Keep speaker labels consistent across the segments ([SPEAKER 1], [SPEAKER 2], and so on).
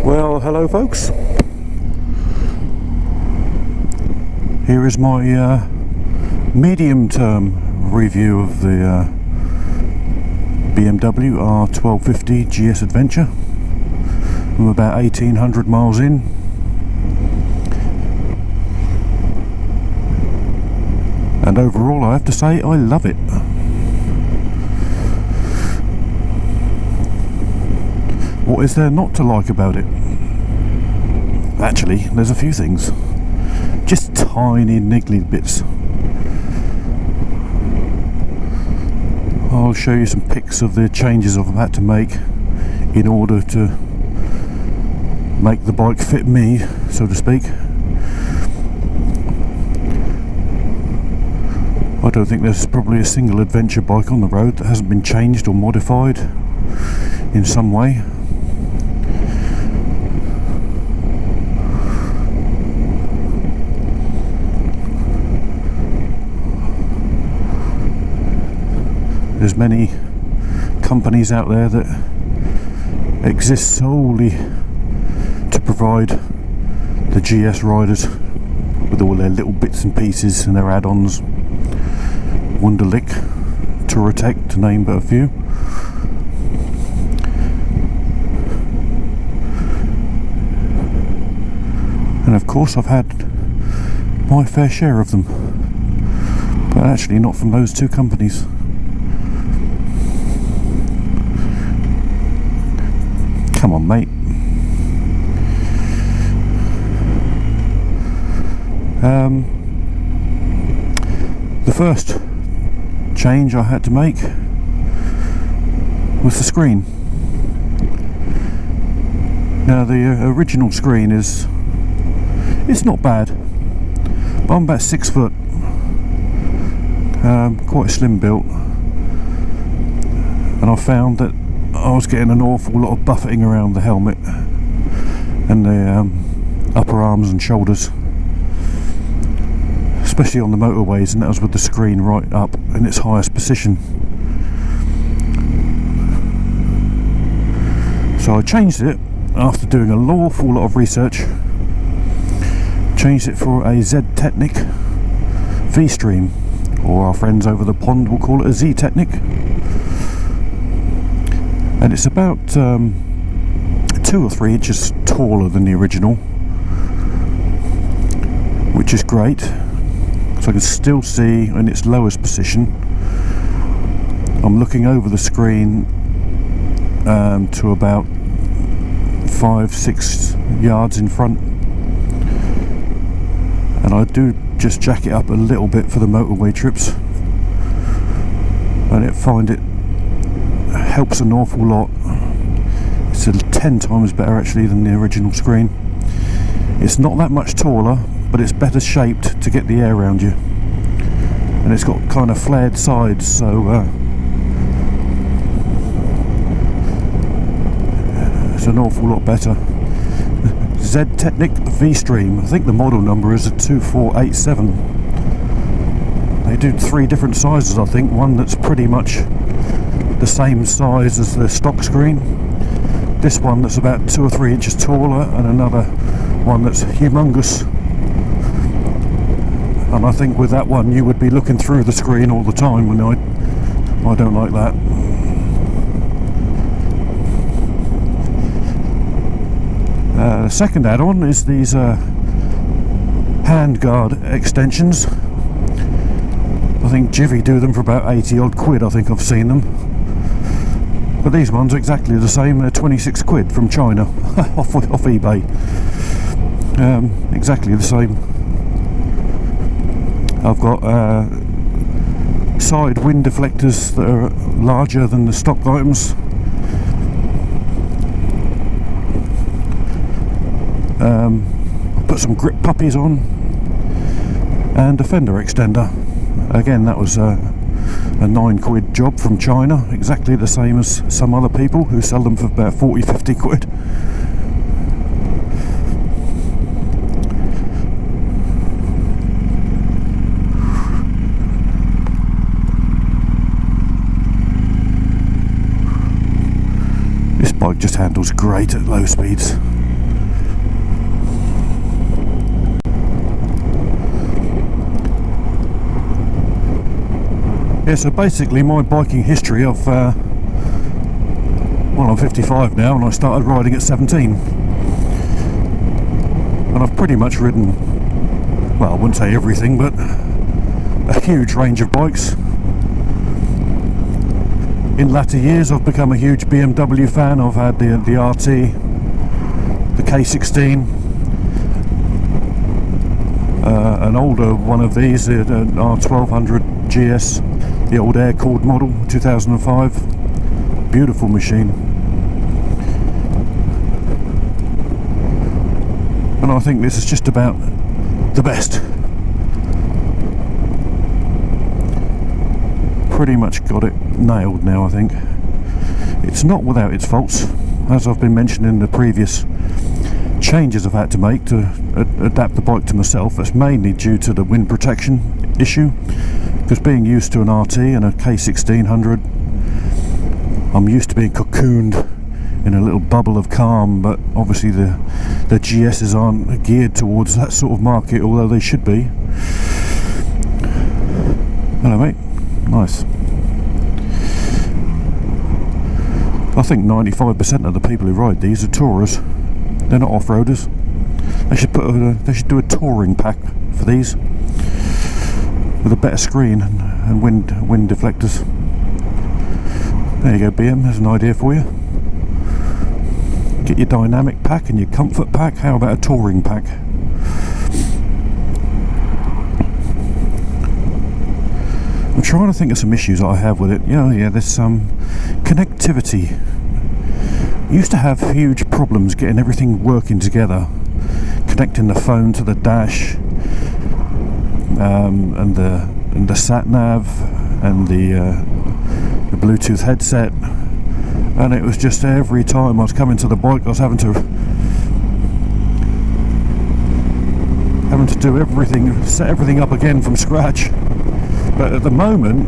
[SPEAKER 1] Well, hello folks. Here is my medium-term review of the BMW R1250 GS Adventure. I'm about 1800 miles in. And overall I have to say I love it. What is there not to like about it? Actually, there's a few things. Just tiny niggly bits. I'll show you some pics of the changes I've had to make in order to make the bike fit me, so to speak. I don't think there's probably a single adventure bike on the road that hasn't been changed or modified in some way. There's many companies out there that exist solely to provide the GS riders with all their little bits and pieces and their add-ons. Wunderlich, Touratech, to name but a few. And of course I've had my fair share of them, but actually not from those two companies. Come on, mate. The first change I had to make was the screen. Now the original screen it's not bad, but I'm about 6 foot, quite slim built, and I found that I was getting an awful lot of buffeting around the helmet and the upper arms and shoulders, especially on the motorways, and that was with the screen right up in its highest position. So I changed it after doing an awful lot of research. Changed it for a Z-Technic V-Stream, or our friends over the pond will call it a Z-Technic. And it's about 2 or 3 inches taller than the original, which is great. So I can still see in its lowest position. I'm looking over the screen to about 5-6 yards in front, and I do just jack it up a little bit for the motorway trips, and I find it helps an awful lot. It's 10 times better actually than the original screen. It's not that much taller, but it's better shaped to get the air around you, and it's got kind of flared sides, so it's an awful lot better. Z-Technic V-Stream, I think the model number is a 2487. They do 3 different sizes, I think. One that's pretty much the same size as the stock screen, this one that's about 2 or 3 inches taller, and another one that's humongous. And I think with that one you would be looking through the screen all the time, and I don't like that. The second add-on is these handguard extensions. I think Jivvy do them for about 80 odd quid, I think I've seen them. But these ones are exactly the same. They're 26 quid from China off eBay. Exactly the same. I've got side wind deflectors that are larger than the stock items. I put some grip puppies on, and a fender extender. Again, that was a 9 quid job from China, exactly the same as some other people who sell them for about 40-50 quid. This bike just handles great at low speeds. Yeah, so basically my biking history of well, I'm 55 now, and I started riding at 17, and I've pretty much ridden, well, I wouldn't say everything, but a huge range of bikes. In latter years I've become a huge BMW fan. I've had the RT, the K16, an older one of these, an R1250 GS, the old air-cooled model, 2005. Beautiful machine. And I think this is just about the best. Pretty much got it nailed now, I think. It's not without its faults, as I've been mentioning in the previous changes I've had to make to adapt the bike to myself. That's mainly due to the wind protection issue, because being used to an RT and a K1600, I'm used to being cocooned in a little bubble of calm, but obviously the GSs aren't geared towards that sort of market, although they should be. Hello mate, nice. I think 95% of the people who ride these are tourers. They're not off-roaders. They should do a touring pack for these with a better screen and wind deflectors. There you go, BM. There's an idea for you. Get your dynamic pack and your comfort pack. How about a touring pack? I'm trying to think of some issues that I have with it. Yeah, there's some connectivity. Used to have huge problems getting everything working together, connecting the phone to the dash, and the sat nav, and the Bluetooth headset, and it was just every time I was coming to the bike, I was having to do everything, set everything up again from scratch. But at the moment,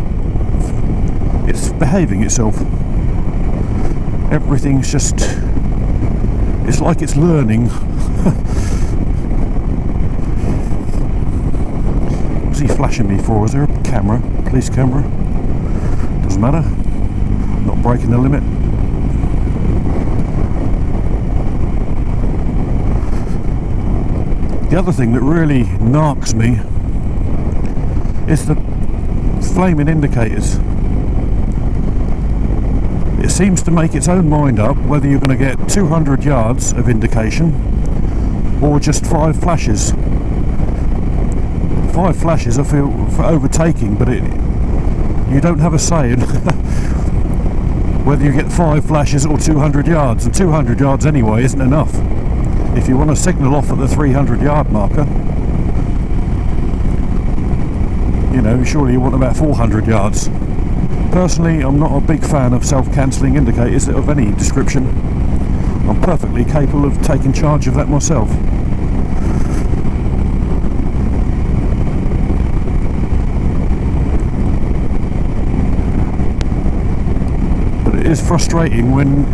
[SPEAKER 1] it's behaving itself. Everything's just, it's like it's learning. What's he flashing me for? Is there a camera? Police camera? Doesn't matter. Not breaking the limit. The other thing that really narks me is the flaming indicators. It seems to make its own mind up whether you're going to get 200 yards of indication or just 5 flashes. 5 flashes I feel for overtaking, but you don't have a say in whether you get 5 flashes or 200 yards, and 200 yards anyway isn't enough. If you want to signal off at the 300 yard marker, you know, surely you want about 400 yards. Personally, I'm not a big fan of self-cancelling indicators of any description. I'm perfectly capable of taking charge of that myself. But it is frustrating when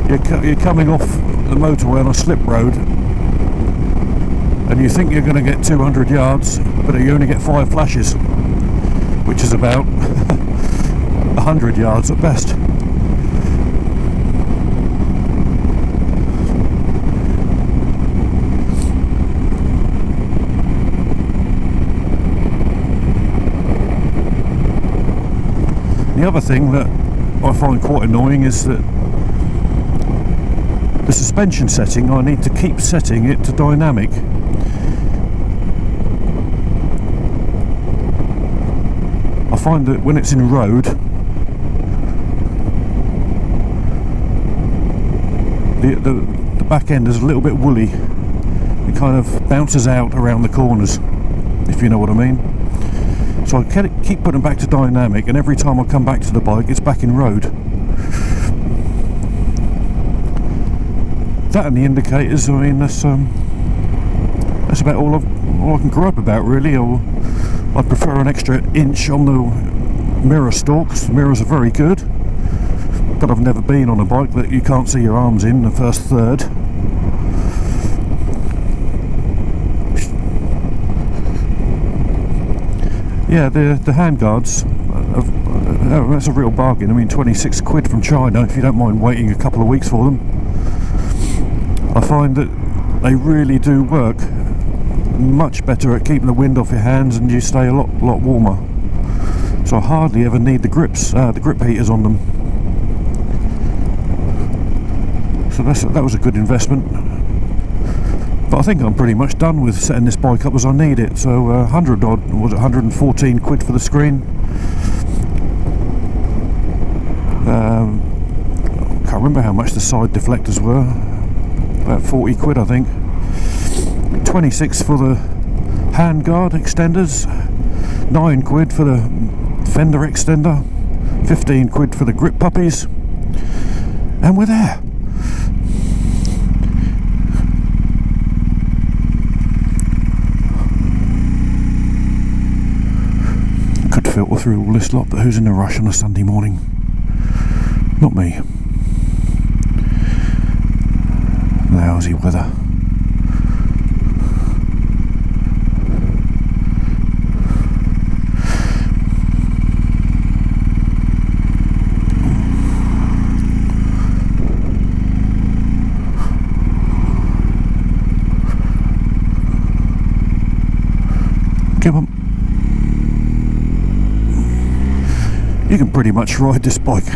[SPEAKER 1] you're coming off the motorway on a slip road and you think you're going to get 200 yards, but you only get 5 flashes, which is about 100 yards at best. The other thing that I find quite annoying is that the suspension setting, I need to keep setting it to dynamic. I find that when it's in road, the back end is a little bit woolly. It kind of bounces out around the corners, if you know what I mean. So I keep putting it back to dynamic, and every time I come back to the bike, it's back in road. That and the indicators, I mean, that's about all I can gripe about, really. I'd prefer an extra inch on the mirror stalks. The mirrors are very good, but I've never been on a bike that you can't see your arms in the first third. Yeah, the handguards, that's a real bargain. I mean, 26 quid from China, if you don't mind waiting a couple of weeks for them. I find that they really do work much better at keeping the wind off your hands, and you stay a lot warmer. So I hardly ever need the grips, the grip heaters on them. So that was a good investment. But I think I'm pretty much done with setting this bike up as I need it. So 100 odd, was it 114 quid for the screen? Can't remember how much the side deflectors were. About 40 quid, I think. 26 for the handguard extenders, 9 quid for the fender extender, 15 quid for the grip puppies, and we're there. Could filter through all this lot, but who's in a rush on a Sunday morning? Not me. Lousy weather. Come on. You can pretty much ride this bike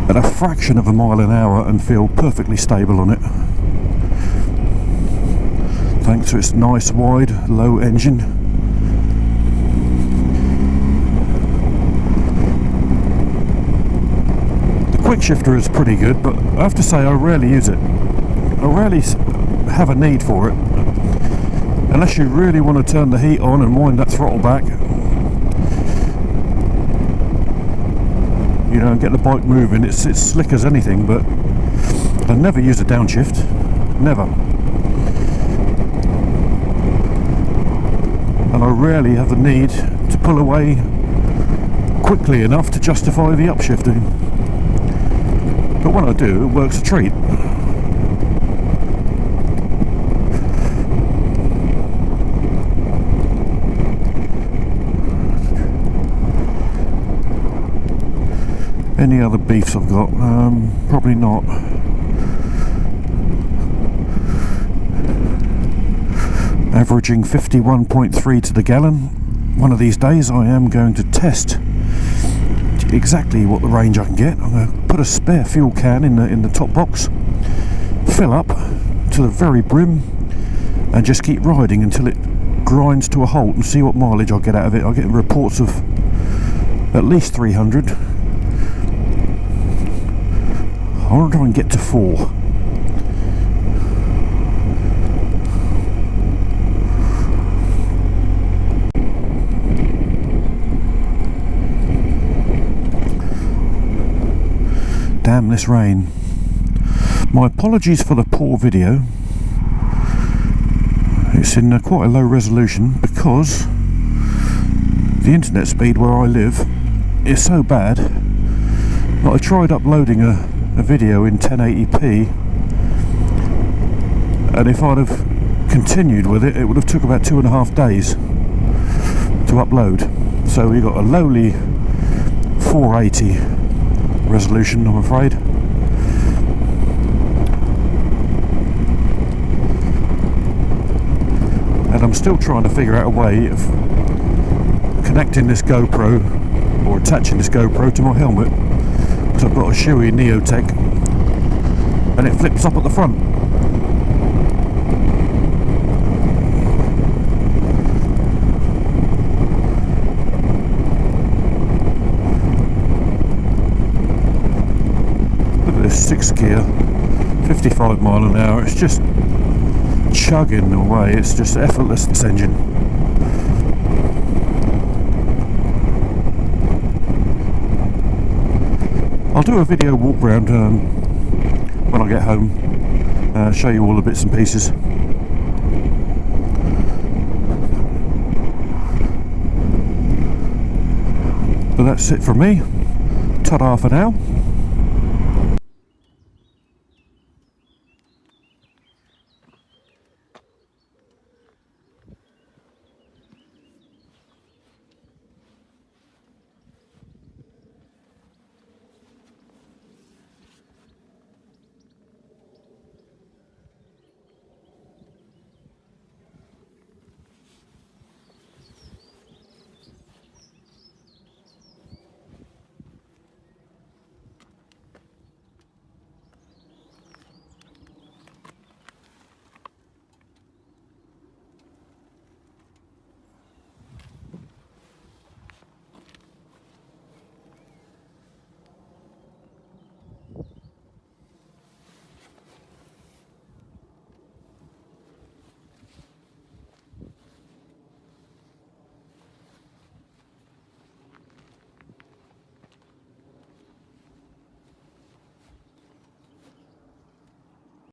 [SPEAKER 1] at a fraction of a mile an hour and feel perfectly stable on it, thanks to its nice wide low engine. The quick shifter is pretty good, but I have to say I rarely use it. I rarely have a need for it unless you really want to turn the heat on and wind that throttle back, you know, and get the bike moving. It's slick as anything, but I never use a downshift, never. And I rarely have the need to pull away quickly enough to justify the upshifting. But when I do, it works a treat. Any other beefs I've got? Probably not. Averaging 51.3 to the gallon. One of these days I am going to test exactly what the range I can get. I'm going to put a spare fuel can in the top box, fill up to the very brim, and just keep riding until it grinds to a halt and see what mileage I'll get out of it. I'll get reports of at least 300. I want to try and get to 4. Damn this rain. My apologies for the poor video. It's in quite a low resolution because the internet speed where I live is so bad that I tried uploading a video in 1080p, and if I'd have continued with it, it would have took about 2.5 days to upload. So we got a lowly 480 resolution, I'm afraid. And I'm still trying to figure out a way of connecting this GoPro, or attaching this GoPro to my helmet. I've got a Shoei Neotech and it flips up at the front. Look at this 6th gear, 55 mile an hour. It's just chugging away. It's just effortless, this engine. I'll do a video walk round when I get home, show you all the bits and pieces. But that's it from me. Ta-da for now.